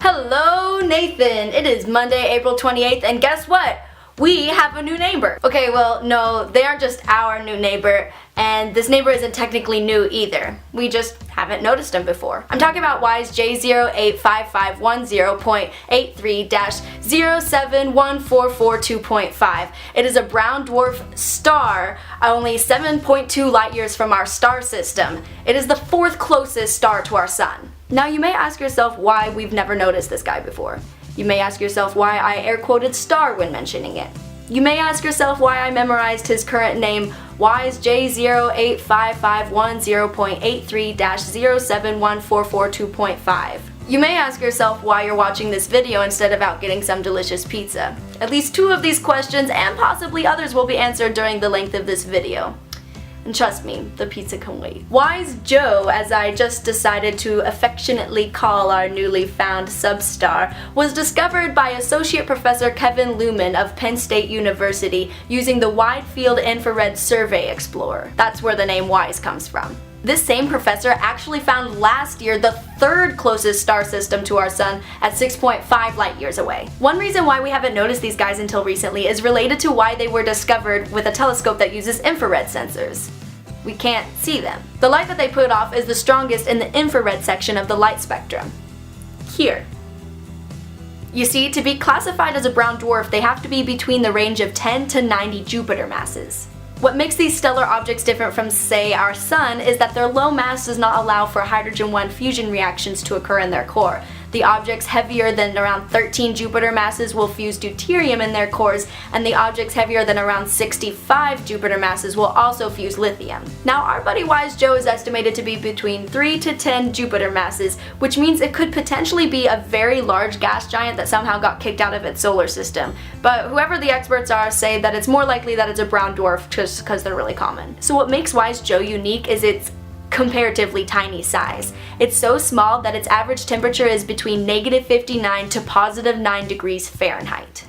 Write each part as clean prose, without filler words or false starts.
Hello, Nathan! It is Monday, April 28th, and guess what? We have a new neighbor. Okay, well, no, they aren't just our new neighbor, and this neighbor isn't technically new either. We just haven't noticed him before. I'm talking about WISE J085510.83-071442.5. It is a brown dwarf star, only 7.2 light years from our star system. It is the fourth closest star to our sun. Now you may ask yourself why we've never noticed this guy before. You may ask yourself why I air quoted star when mentioning it. You may ask yourself why I memorized his current name, WISE J085510.83-071442.5. You may ask yourself why you're watching this video instead of out getting some delicious pizza. At least two of these questions, and possibly others, will be answered during the length of this video. And trust me, the pizza can wait. WISE Joe, as I just decided to affectionately call our newly found substar, was discovered by Associate Professor Kevin Luman of Penn State University using the Wide Field Infrared Survey Explorer. That's where the name WISE comes from. This same professor actually found last year the third closest star system to our sun at 6.5 light years away. One reason why we haven't noticed these guys until recently is related to why they were discovered with a telescope that uses infrared sensors. We can't see them. The light that they put off is the strongest in the infrared section of the light spectrum. Here. You see, to be classified as a brown dwarf, they have to be between the range of 10 to 90 Jupiter masses. What makes these stellar objects different from, say, our sun is that their low mass does not allow for hydrogen-1 fusion reactions to occur in their core. The objects heavier than around 13 Jupiter masses will fuse deuterium in their cores, and the objects heavier than around 65 Jupiter masses will also fuse lithium. Now, our buddy WISE Joe is estimated to be between 3 to 10 Jupiter masses, which means it could potentially be a very large gas giant that somehow got kicked out of its solar system. But whoever the experts are say that it's more likely that it's a brown dwarf just because they're really common. So what makes WISE Joe unique is its comparatively tiny size. It's so small that its average temperature is between -59 to +9 degrees Fahrenheit.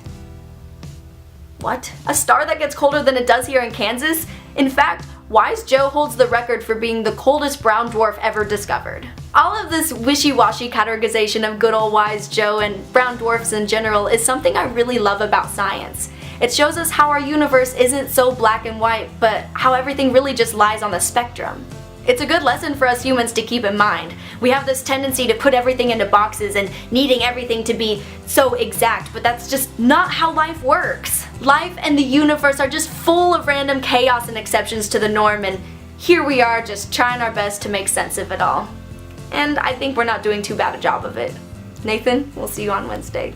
What? A star that gets colder than it does here in Kansas? In fact, WISE Joe holds the record for being the coldest brown dwarf ever discovered. All of this wishy-washy categorization of good old WISE Joe and brown dwarfs in general is something I really love about science. It shows us how our universe isn't so black and white, but how everything really just lies on the spectrum. It's a good lesson for us humans to keep in mind. We have this tendency to put everything into boxes and needing everything to be so exact, but that's just not how life works. Life and the universe are just full of random chaos and exceptions to the norm, and here we are just trying our best to make sense of it all. And I think we're not doing too bad a job of it. Nathan, we'll see you on Wednesday.